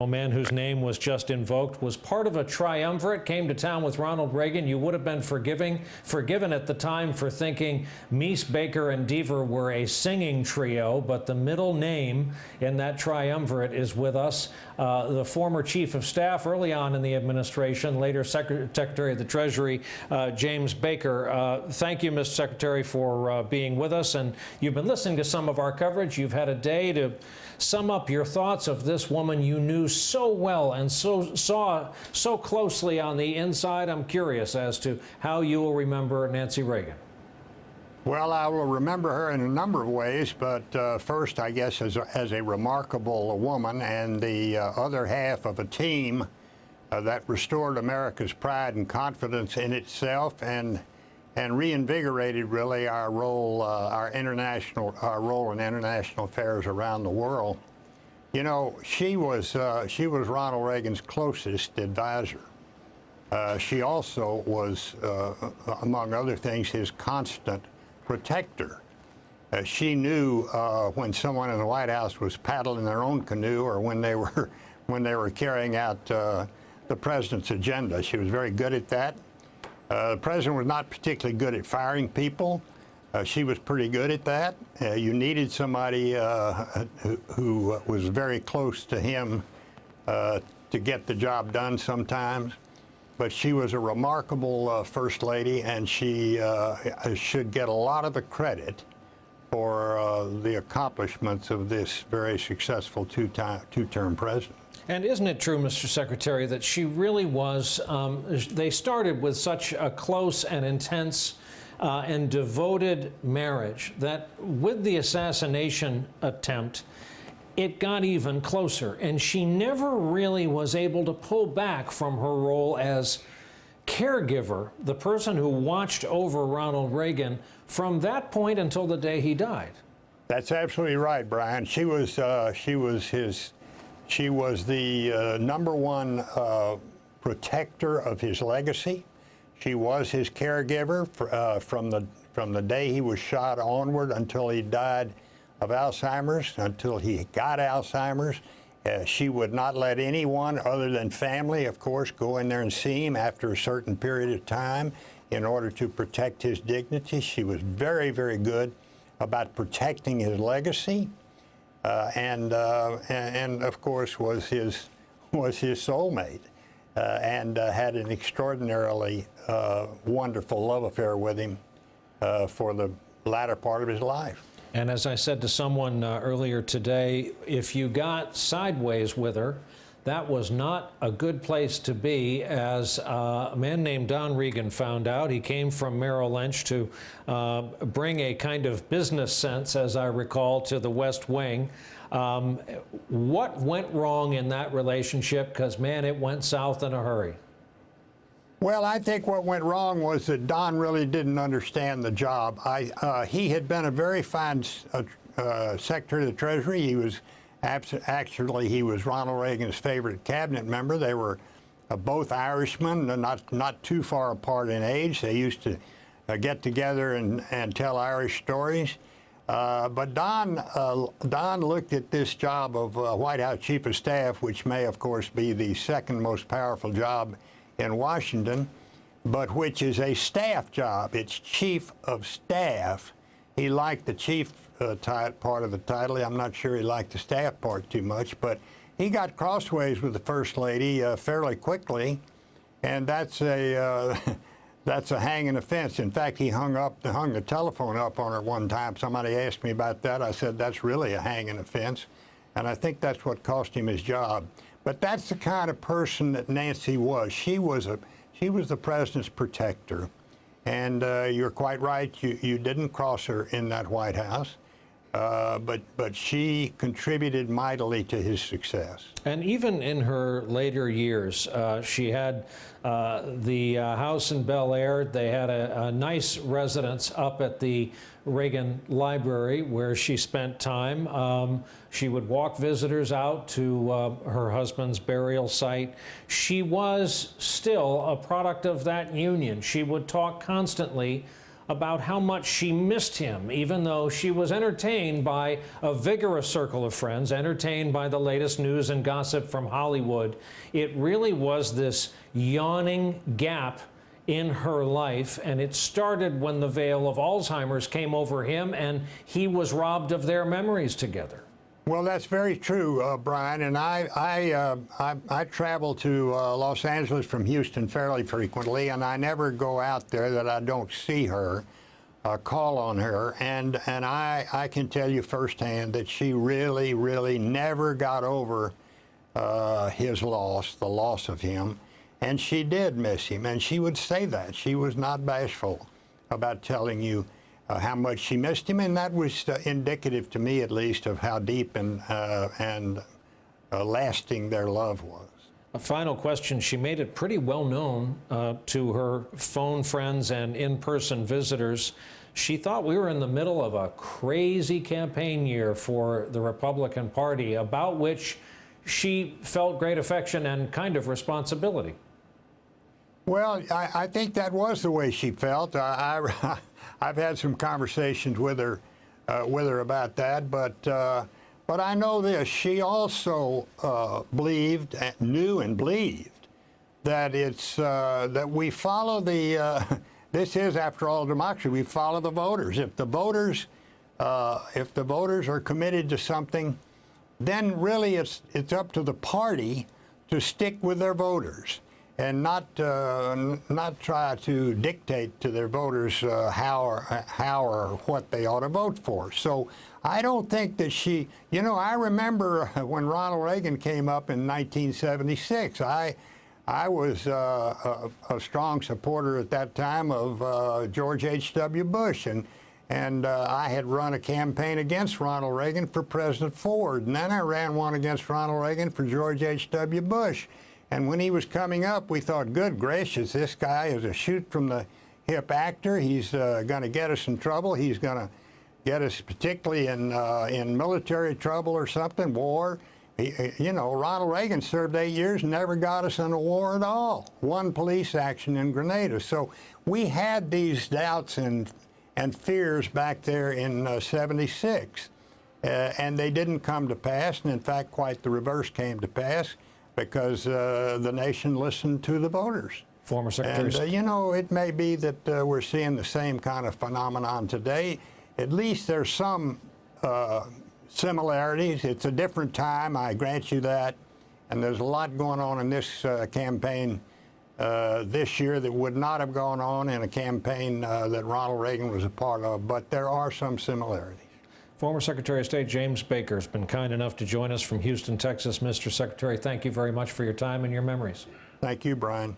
A man whose name was just invoked was part of a triumvirate, came to town with Ronald Reagan. You would have been forgiven at the time for thinking Meese, Baker, and Deaver were a singing trio, but the middle name in that triumvirate is with us. The former chief of staff early on in the administration, later Secretary of the Treasury, James Baker. Thank you, Mr. Secretary, for being with us. And you've been listening to some of our coverage. You've had a day to sum up your thoughts of this woman you knew so well and saw so closely on the inside. I'm curious as to how you will remember Nancy Reagan. Well, I will remember her in a number of ways, but first, I guess, as a remarkable woman and the other half of a team that restored America's pride and confidence in itself and reinvigorated really our role, our role in international affairs around the world. You know, she was Ronald Reagan's closest advisor. She also was, among other things, his constant protector. She knew when someone in the White House was paddling their own canoe or when they were carrying out the president's agenda. She was very good at that. The president was not particularly good at firing people. She was pretty good at that. You needed somebody who was very close to him to get the job done sometimes. But she was a remarkable First Lady, and she should get a lot of the credit for the accomplishments of this very successful two-term president. And isn't it true, Mr. Secretary, that she really was, they started with such a close and intense and devoted marriage that with the assassination attempt, it got even closer. And she never really was able to pull back from her role as caregiver, the person who watched over Ronald Reagan from that point until the day he died. That's absolutely right, Brian. She was the number one protector of his legacy. She was his caregiver from the day he was shot onward until he died of Alzheimer's, until he got Alzheimer's. She would not let anyone other than family, of course, go in there and see him after a certain period of time in order to protect his dignity. She was very, very good about protecting his legacy. And of course was his soulmate, and had an extraordinarily wonderful love affair with him for the latter part of his life. And as I said to someone earlier today, if you got sideways with her, that was not a good place to be, as a man named Don Regan found out. He came from Merrill Lynch to bring a kind of business sense, as I recall, to the West Wing. What went wrong in that relationship? Because, man, it went south in a hurry. Well, I think what went wrong was that Don really didn't understand the job. He had been a very fine Secretary of the Treasury. He was actually, he was Ronald Reagan's favorite cabinet member. They were both Irishmen, not too far apart in age. They used to get together and tell Irish stories. But Don looked at this job of White House Chief of Staff, which may, of course, be the second most powerful job in Washington, but which is a staff job. It's Chief of Staff. He liked the chief part of the title. I'm not sure he liked the staff part too much, but he got crossways with the First Lady fairly quickly, and that's a hanging offense. In fact, he hung the telephone up on her one time. Somebody asked me about that. I said, that's really a hanging offense, and I think that's what cost him his job. But that's the kind of person that Nancy was. She was the president's protector, and you're quite right. You didn't cross her in that White House, but she contributed mightily to his success. And even in her later years, she had the house in Bel Air. They had a nice residence up at the Reagan Library where she spent time. She would walk visitors out to her husband's burial site. She was still a product of that union. She would talk constantly about how much she missed him, even though she was entertained by a vigorous circle of friends, entertained by the latest news and gossip from Hollywood. It really was this yawning gap in her life, and it started when the veil of Alzheimer's came over him and he was robbed of their memories together. Well, that's very true, Brian. And I travel to Los Angeles from Houston fairly frequently, and I never go out there that I don't see her, call on her. And I can tell you firsthand that she really, really never got over his loss, the loss of him. And she did miss him, and she would say that. She was not bashful about telling you how much she missed him, and that was indicative to me, at least, of how deep and lasting their love was. A final question. She made it pretty well known to her phone friends and in-person visitors. She thought we were in the middle of a crazy campaign year for the Republican Party, about which she felt great affection and kind of responsibility. Well, I think that was the way she felt. I've had some conversations with her about that, but I know this: she also believed, knew, and believed that it's that we follow the. This is, after all, democracy. We follow the voters. If the voters are committed to something, then really it's up to the party to stick with their voters and not try to dictate to their voters how or what they ought to vote for. So I don't think that she, I remember when Ronald Reagan came up in 1976. I was a strong supporter at that time of George H.W. Bush, and I had run a campaign against Ronald Reagan for President Ford, and then I ran one against Ronald Reagan for George H.W. Bush. And when he was coming up, we thought, good gracious, this guy is a shoot-from-the-hip actor. He's going to get us in trouble. He's going to get us particularly in military trouble or something, war. Ronald Reagan served 8 years and never got us in a war at all. One police action in Grenada. So we had these doubts and fears back there in '76. And they didn't come to pass. And in fact, quite the reverse came to pass, because the nation listened to the voters. Former Secretary. And, it may be that we're seeing the same kind of phenomenon today. At least there's some similarities. It's a different time, I grant you that. And there's a lot going on in this campaign this year that would not have gone on in a campaign that Ronald Reagan was a part of. But there are some similarities. Former Secretary of State James Baker has been kind enough to join us from Houston, Texas. Mr. Secretary, thank you very much for your time and your memories. Thank you, Brian.